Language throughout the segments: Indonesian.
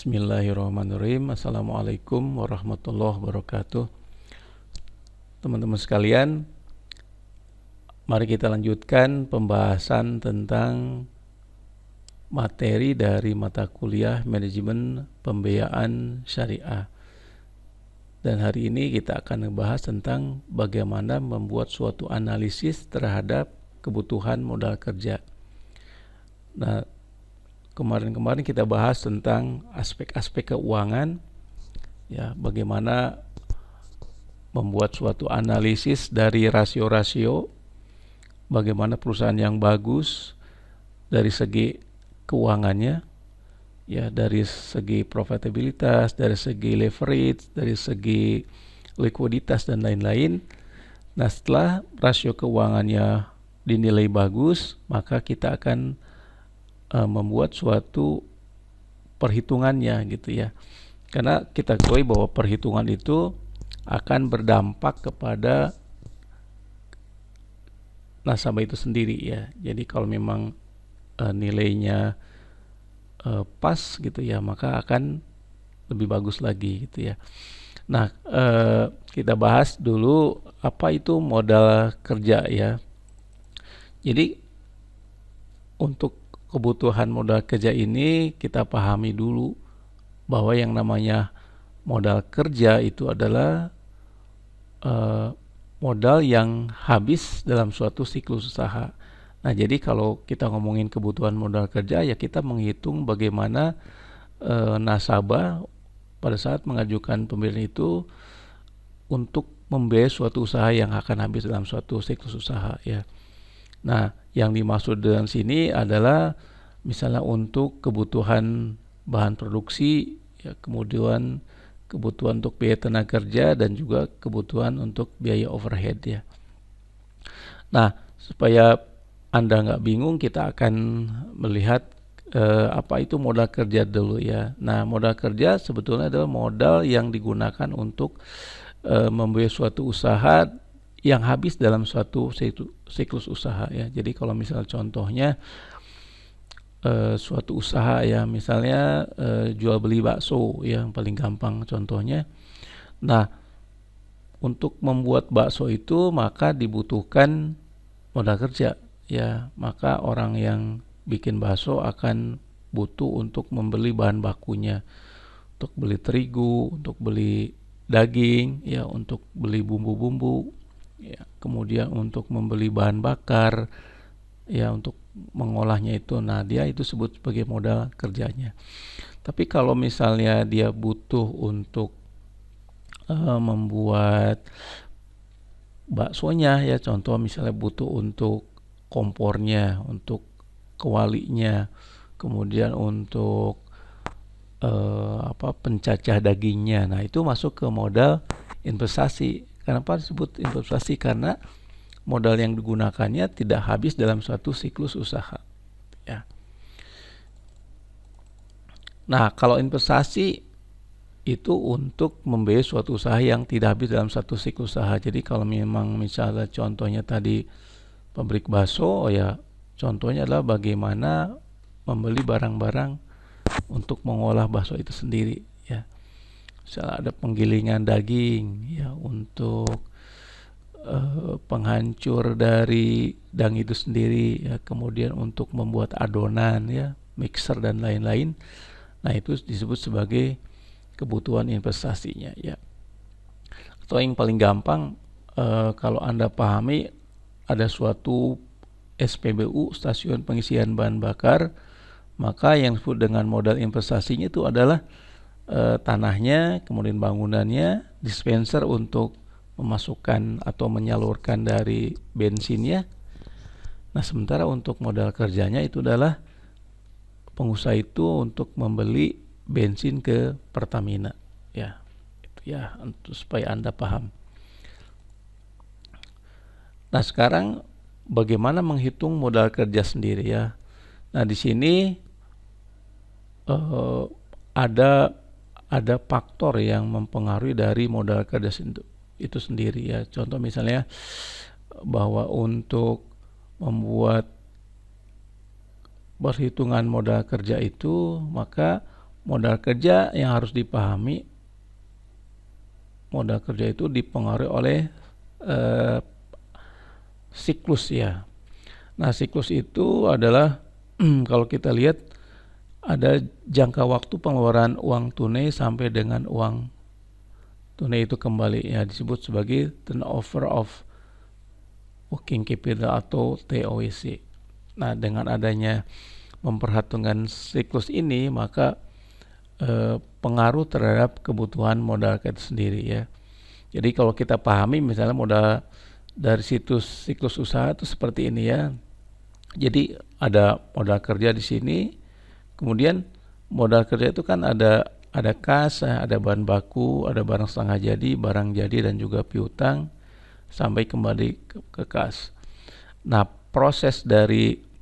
Bismillahirrahmanirrahim. Assalamualaikum warahmatullahi wabarakatuh. Teman-teman sekalian, mari kita lanjutkan pembahasan tentang materi dari mata kuliah Manajemen Pembiayaan Syariah. Dan hari ini kita akan membahas tentang bagaimana membuat suatu analisis terhadap kebutuhan modal kerja. Nah, kemarin kita bahas tentang aspek-aspek keuangan, ya, bagaimana membuat suatu analisis dari rasio-rasio, bagaimana perusahaan yang bagus dari segi keuangannya, ya, dari segi profitabilitas, dari segi leverage, dari segi likuiditas dan lain-lain. Nah, setelah rasio keuangannya dinilai bagus, maka kita akan membuat suatu perhitungannya gitu ya, karena kita ketahui bahwa perhitungan itu akan berdampak kepada nasabah itu sendiri ya. Jadi kalau memang nilainya pas gitu ya, maka akan lebih bagus lagi gitu ya. Nah, kita bahas dulu apa itu modal kerja ya. Jadi untuk kebutuhan modal kerja ini kita pahami dulu bahwa yang namanya modal kerja itu adalah modal yang habis dalam suatu siklus usaha. Nah, jadi kalau kita ngomongin kebutuhan modal kerja, ya kita menghitung bagaimana nasabah pada saat mengajukan pembelian itu untuk membiayai suatu usaha yang akan habis dalam suatu siklus usaha ya. Nah, yang dimaksud dengan sini adalah misalnya untuk kebutuhan bahan produksi, ya, kemudian kebutuhan untuk biaya tenaga kerja dan juga kebutuhan untuk biaya overhead ya. Nah, supaya Anda nggak bingung, kita akan melihat apa itu modal kerja dulu ya. Nah, modal kerja sebetulnya adalah modal yang digunakan untuk membiayai suatu usaha yang habis dalam suatu siklus usaha ya. Jadi kalau misal contohnya suatu usaha ya, misalnya jual beli bakso ya, yang paling gampang contohnya. Nah, untuk membuat bakso itu maka dibutuhkan modal kerja ya. Maka orang yang bikin bakso akan butuh untuk membeli bahan bakunya, untuk beli terigu, untuk beli daging ya, untuk beli bumbu-bumbu ya, kemudian untuk membeli bahan bakar ya, untuk mengolahnya itu. Nah, dia itu sebut sebagai modal kerjanya. Tapi kalau misalnya dia butuh untuk membuat baksonya ya, contoh misalnya butuh untuk kompornya, untuk kewalinya, kemudian untuk pencacah dagingnya. Nah, itu masuk ke modal investasi. Kenapa disebut investasi? Karena modal yang digunakannya tidak habis dalam suatu siklus usaha ya. Nah, kalau investasi itu untuk membiayai suatu usaha yang tidak habis dalam satu siklus usaha. Jadi kalau memang misalnya contohnya tadi pabrik bakso ya, contohnya adalah bagaimana membeli barang-barang untuk mengolah bakso itu sendiri ya. Misalnya ada penggilingan daging ya, untuk penghancur dari daging itu sendiri ya, kemudian untuk membuat adonan ya, mixer dan lain-lain. Nah, itu disebut sebagai kebutuhan investasinya ya. Atau yang paling gampang, kalau Anda pahami, ada suatu SPBU, stasiun pengisian bahan bakar, maka yang disebut dengan modal investasinya itu adalah tanahnya, kemudian bangunannya, dispenser untuk memasukkan atau menyalurkan dari bensinnya. Nah, sementara untuk modal kerjanya itu adalah pengusaha itu untuk membeli bensin ke Pertamina ya. Itu ya, untuk supaya Anda paham. Nah, sekarang bagaimana menghitung modal kerja sendiri ya. Nah, di sini ada faktor yang mempengaruhi dari modal kerja itu sendiri ya. Contoh misalnya bahwa untuk membuat perhitungan modal kerja itu, maka Modal kerja yang harus dipahami, modal kerja itu dipengaruhi oleh eh, siklus ya. Nah, siklus itu adalah kalau kita lihat ada jangka waktu pengeluaran uang tunai sampai dengan uang tunai itu kembali ya, disebut sebagai turnover of working capital atau TOWC. Nah, dengan adanya memperhatikan siklus ini, maka pengaruh terhadap kebutuhan modal kita sendiri ya. Jadi kalau kita pahami misalnya modal dari siklus usaha itu seperti ini ya. Jadi ada modal kerja di sini, kemudian modal kerja itu kan ada kas, ada bahan baku, ada barang setengah jadi, barang jadi dan juga piutang sampai kembali ke kas. Nah, proses dari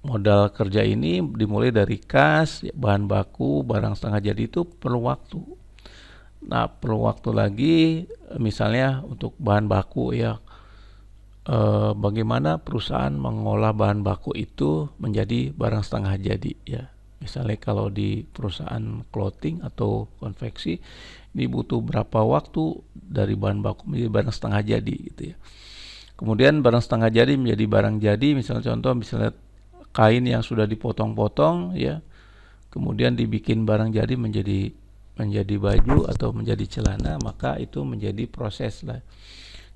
modal kerja ini dimulai dari kas, bahan baku, barang setengah jadi itu perlu waktu. Nah, perlu waktu lagi misalnya untuk bahan baku ya. Bagaimana perusahaan mengolah bahan baku itu menjadi barang setengah jadi ya. Misalnya kalau di perusahaan clothing atau konveksi ini butuh berapa waktu dari bahan baku menjadi barang setengah jadi gitu ya. Kemudian barang setengah jadi menjadi barang jadi, misalnya kain yang sudah dipotong-potong ya. Kemudian dibikin barang jadi menjadi baju atau menjadi celana, maka itu menjadi proses lah.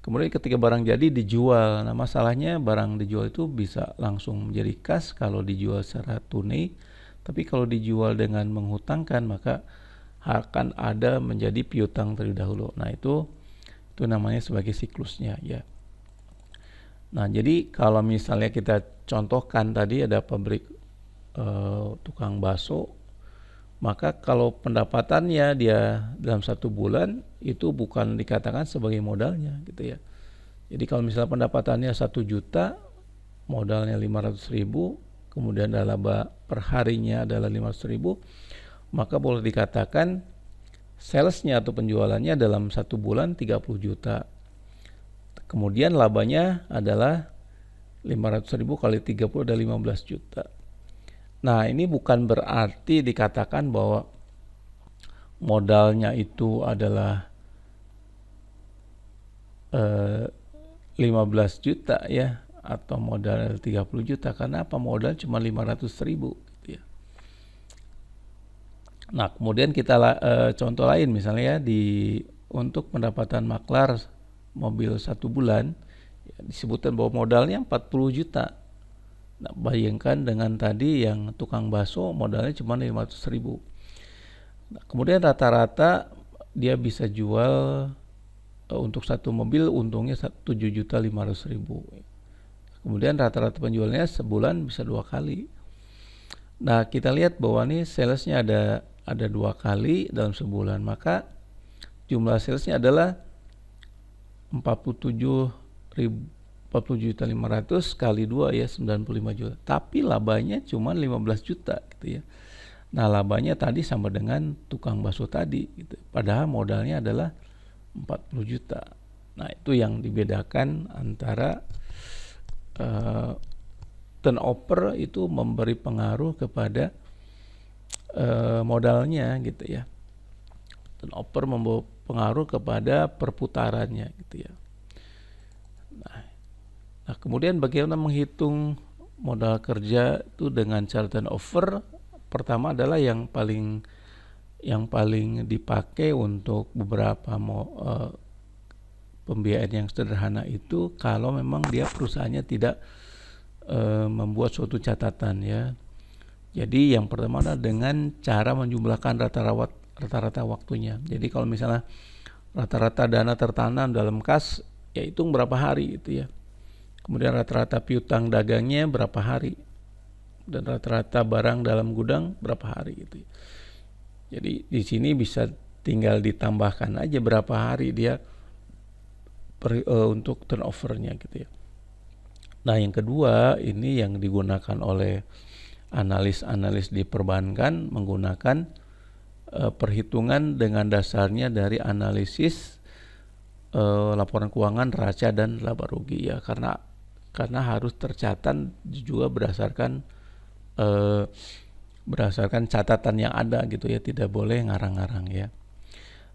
Kemudian ketika barang jadi dijual, nah masalahnya barang dijual itu bisa langsung menjadi kas kalau dijual secara tunai, tapi kalau dijual dengan menghutangkan maka akan ada menjadi piutang terlebih dahulu. Nah itu namanya sebagai siklusnya ya. Nah jadi kalau misalnya kita contohkan tadi ada pabrik tukang bakso, maka kalau pendapatannya dia dalam 1 bulan itu bukan dikatakan sebagai modalnya gitu ya. Jadi kalau misalnya pendapatannya 1 juta, modalnya 500.000, kemudian laba per harinya adalah 500.000, maka boleh dikatakan salesnya atau penjualannya dalam 1 bulan 30 juta. Kemudian labanya adalah 500.000 kali 30 ada 15 juta. Nah ini bukan berarti dikatakan bahwa modalnya itu adalah 15 juta ya, atau modal 30 juta. Karena apa? Modal cuma 500.000 gitu ya. Nah kemudian kita contoh lain misalnya ya, untuk pendapatan maklar mobil 1 bulan ya, disebutkan bahwa modalnya 40 juta. Nah, bayangkan dengan tadi yang tukang bakso modalnya cuma 500.000. Nah, kemudian rata-rata dia bisa jual untuk 1 mobil untungnya 7.500.000. Kemudian rata-rata penjualnya sebulan bisa 2 kali. Nah kita lihat bahwa nih salesnya ada 2 kali dalam sebulan, maka jumlah salesnya adalah 40.500 kali 2 ya 95 juta. Tapi labanya cuma 15 juta gitu ya. Nah, labanya tadi sama dengan tukang bakso tadi gitu. Padahal modalnya adalah 40 juta. Nah, itu yang dibedakan antara turnover itu memberi pengaruh kepada modalnya gitu ya. Turnover membawa pengaruh kepada perputarannya gitu ya. Nah, kemudian bagaimana menghitung modal kerja itu dengan cara turnover? Pertama adalah yang paling dipakai untuk beberapa pembiayaan yang sederhana itu kalau memang dia perusahaannya tidak membuat suatu catatan ya. Jadi yang pertama adalah dengan cara menjumlahkan rata-rata waktunya. Jadi kalau misalnya rata-rata dana tertanam dalam kas, ya hitung berapa hari gitu ya. Kemudian rata-rata piutang dagangnya berapa hari, dan rata-rata barang dalam gudang berapa hari gitu. Jadi di sini bisa tinggal ditambahkan aja berapa hari dia untuk turnovernya gitu ya. Nah yang kedua ini yang digunakan oleh analis di perbankan menggunakan perhitungan dengan dasarnya dari analisis laporan keuangan neraca dan laba rugi ya, karena harus tercatat juga berdasarkan berdasarkan catatan yang ada gitu ya, tidak boleh ngarang-ngarang ya.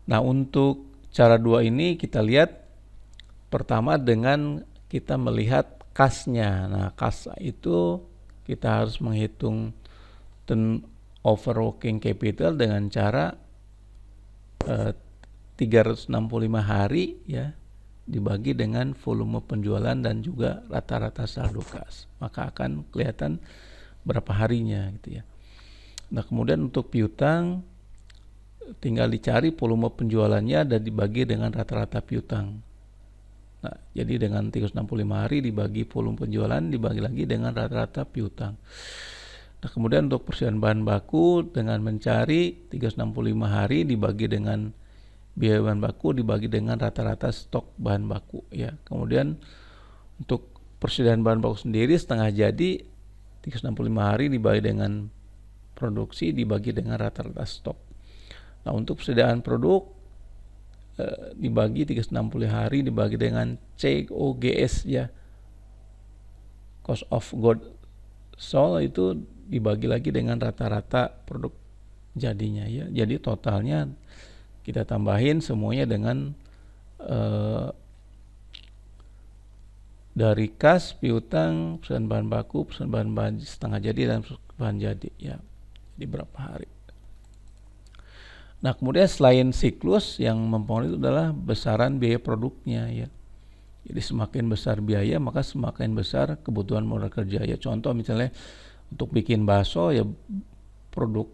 Nah, untuk cara dua ini kita lihat pertama dengan kita melihat kasnya. Nah, kas itu kita harus menghitung turnover working capital dengan cara 365 hari ya dibagi dengan volume penjualan dan juga rata-rata saldo kas. Maka akan kelihatan berapa harinya gitu ya. Nah, kemudian untuk piutang tinggal dicari volume penjualannya dan dibagi dengan rata-rata piutang. Nah, jadi dengan 365 hari dibagi volume penjualan dibagi lagi dengan rata-rata piutang. Nah, kemudian untuk persediaan bahan baku dengan mencari 365 hari dibagi dengan biaya bahan baku dibagi dengan rata-rata stok bahan baku ya. Kemudian untuk persediaan bahan baku sendiri setengah jadi 365 hari dibagi dengan produksi dibagi dengan rata-rata stok. Nah, untuk persediaan produk dibagi 360 hari dibagi dengan COGS ya. Cost of goods sold itu dibagi lagi dengan rata-rata produk jadinya ya. Jadi totalnya kita tambahin semuanya dengan dari kas, piutang, persediaan bahan baku, persediaan bahan setengah jadi dan bahan jadi ya. Di berapa hari. Nah, kemudian selain siklus yang mempengaruhi itu adalah besaran biaya produknya ya. Jadi semakin besar biaya maka semakin besar kebutuhan modal kerja ya. Contoh misalnya untuk bikin bakso ya produk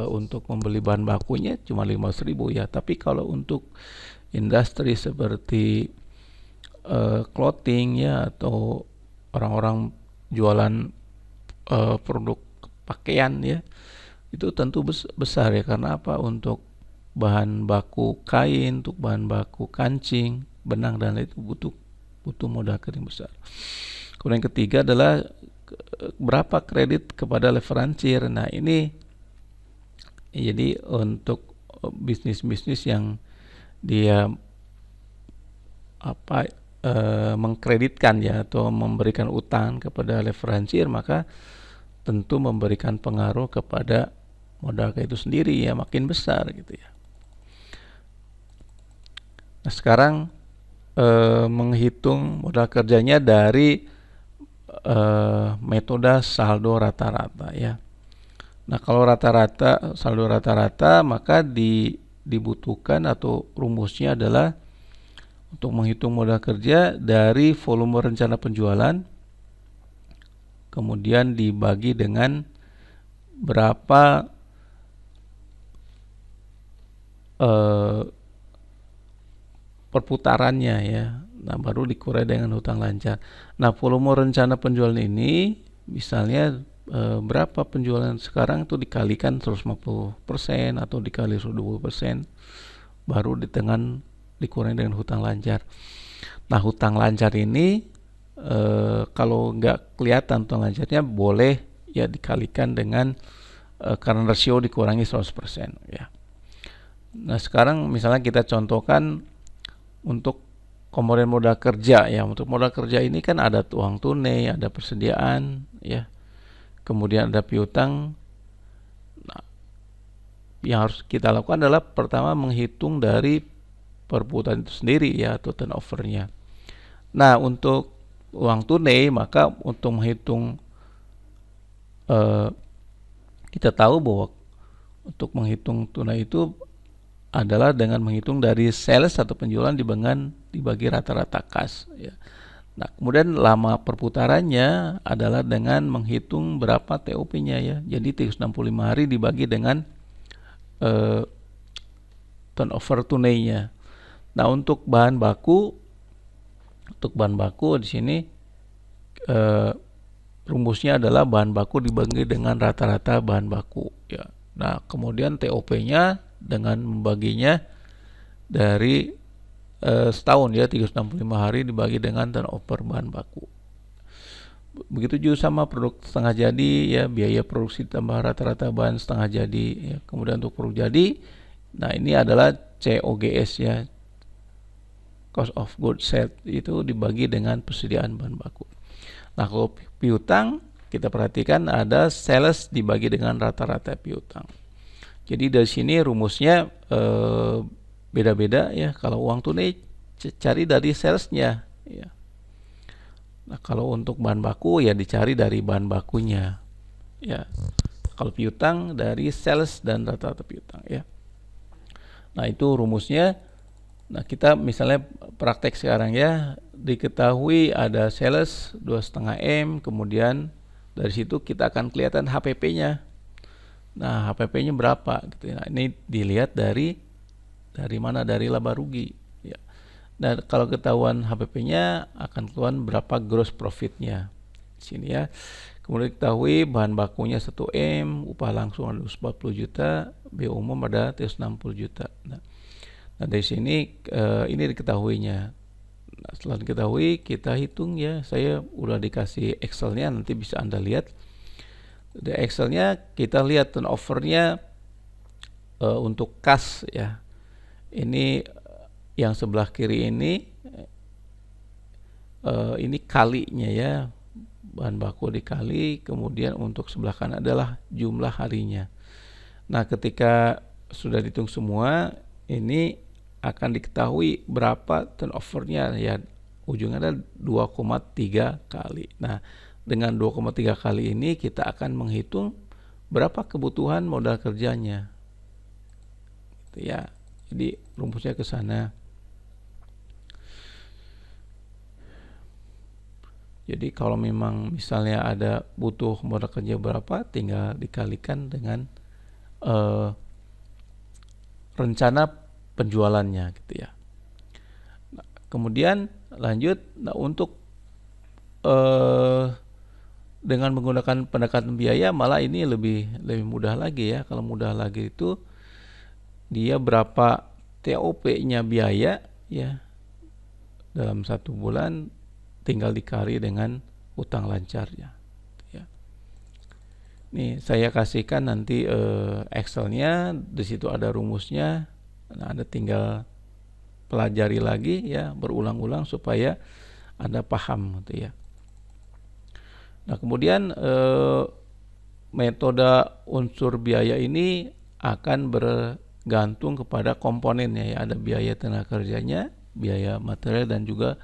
untuk membeli bahan bakunya cuma 15.000 ya. Tapi kalau untuk industri seperti clothing ya atau orang-orang jualan produk pakaian ya, itu tentu besar ya. Karena apa? Untuk bahan baku kain, untuk bahan baku kancing, benang dan lain itu butuh modal kerja besar. Kemudian yang ketiga adalah berapa kredit kepada leverancier. Nah, ini jadi untuk bisnis-bisnis yang dia mengkreditkan ya atau memberikan utang kepada leverancier, maka tentu memberikan pengaruh kepada modal itu sendiri ya, makin besar gitu ya. Nah, sekarang menghitung modal kerjanya dari metode saldo rata-rata ya. Nah, kalau saldo rata-rata maka dibutuhkan atau rumusnya adalah untuk menghitung modal kerja dari volume rencana penjualan kemudian dibagi dengan berapa perputarannya ya. Nah, baru dikurai dengan hutang lancar. Nah, volume rencana penjualan ini misalnya berapa penjualan sekarang itu dikalikan 150% atau dikali 120% baru dikurangi dengan hutang lancar. Nah, hutang lancar ini kalau nggak kelihatan hutang lancarnya boleh ya dikalikan dengan current ratio dikurangi 100% ya. Nah, sekarang misalnya kita contohkan untuk komponen modal kerja ya. Untuk modal kerja ini kan ada uang tunai, ada persediaan ya. Kemudian ada piutang. Nah, yang harus kita lakukan adalah pertama menghitung dari perputaran itu sendiri ya atau turnovernya. Nah, untuk uang tunai maka untuk menghitung kita tahu bahwa untuk menghitung tunai itu adalah dengan menghitung dari sales atau penjualan dibagi rata-rata kas ya. Nah, kemudian lama perputarannya adalah dengan menghitung berapa TOP-nya ya. Jadi 365 hari dibagi dengan turnover tunainya. Nah, untuk bahan baku di sini rumusnya adalah bahan baku dibagi dengan rata-rata bahan baku ya. Nah, kemudian TOP-nya dengan membaginya dari setahun ya, 365 hari dibagi dengan turnover bahan baku. Begitu juga sama produk setengah jadi ya, biaya produksi tambah rata-rata bahan setengah jadi ya. Kemudian untuk produk jadi, nah ini adalah COGS ya, cost of goods sold, itu dibagi dengan persediaan bahan baku. Nah, kalau piutang kita perhatikan ada sales dibagi dengan rata-rata piutang. Jadi dari sini rumusnya beda-beda ya. Kalau uang tunai cari dari salesnya ya. Nah, kalau untuk bahan baku ya dicari dari bahan bakunya ya. Kalau piutang dari sales dan rata-rata piutang ya. Nah, itu rumusnya. Nah, kita misalnya praktek sekarang ya, diketahui ada sales 2,5 M, kemudian dari situ kita akan kelihatan HPP-nya. Nah, HPP-nya berapa gitu. Nah, ini dilihat dari mana? Dari laba rugi ya. Nah, kalau ketahuan HPP-nya akan keluar berapa gross profit-nya. Di sini ya. Kemudian diketahui bahan bakunya 1 M, upah langsung ada 140 juta, biaya umum ada 360 juta. Nah, dari sini ini diketahuinya. Nah, setelah diketahui kita hitung ya. Saya udah dikasih Excel-nya, nanti bisa Anda lihat. Di Excel-nya kita lihat turnover-nya untuk kas ya. Ini yang sebelah kiri ini kalinya ya, bahan baku dikali, kemudian untuk sebelah kanan adalah jumlah harinya. Nah, ketika sudah dihitung semua, ini akan diketahui berapa turnover-nya ya, ujungnya ada 2,3 kali. Nah, dengan 2,3 kali ini kita akan menghitung berapa kebutuhan modal kerjanya gitu ya. Jadi rumusnya ke sana. Jadi kalau memang misalnya ada butuh modal kerja berapa, tinggal dikalikan dengan rencana penjualannya gitu ya. Nah, kemudian lanjut, nah untuk dengan menggunakan pendekatan biaya malah ini lebih mudah lagi ya. Kalau mudah lagi itu dia berapa TOP-nya biaya ya dalam 1 bulan, tinggal dikali dengan utang lancarnya ya. Nih saya kasihkan nanti Excel-nya, di situ ada rumusnya. Nah, Anda tinggal pelajari lagi ya, berulang-ulang supaya Anda paham gitu ya. Nah, kemudian metode unsur biaya ini akan bergantung kepada komponennya ya. Ada biaya tenaga kerjanya, biaya material, dan juga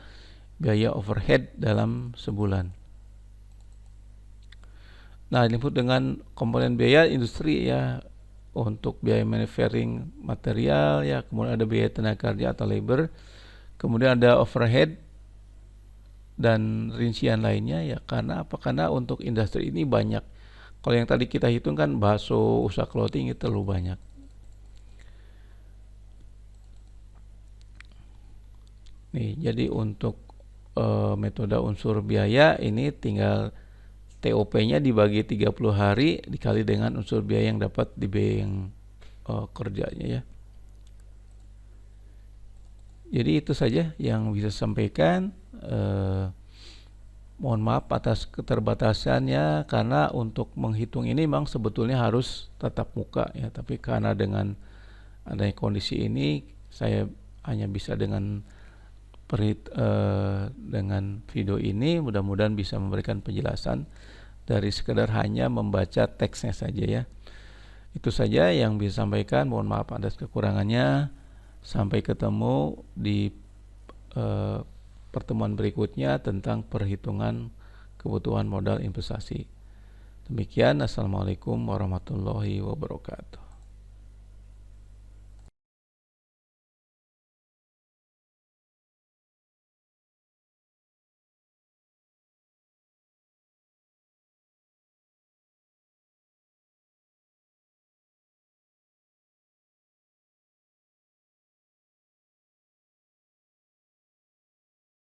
biaya overhead dalam sebulan. Nah, disebut dengan komponen biaya industri ya, untuk biaya manufacturing material ya, kemudian ada biaya tenaga kerja atau labor, kemudian ada overhead dan rincian lainnya ya. Karena apa? Karena untuk industri ini banyak. Kalau yang tadi kita hitung kan bakso, usaha clothing itu terlalu banyak. Nih, jadi untuk metode unsur biaya ini tinggal TOP-nya dibagi 30 hari dikali dengan unsur biaya yang dapat di biaya yang kerjanya ya. Jadi itu saja yang bisa sampaikan. Mohon maaf atas keterbatasannya, karena untuk menghitung ini memang sebetulnya harus tatap muka ya, tapi karena dengan adanya kondisi ini saya hanya bisa dengan video ini. Mudah-mudahan bisa memberikan penjelasan dari sekedar hanya membaca teksnya saja ya. Itu saja yang bisa sampaikan. Mohon maaf atas kekurangannya. Sampai ketemu di pertemuan berikutnya tentang perhitungan kebutuhan modal investasi. Demikian, assalamualaikum warahmatullahi wabarakatuh.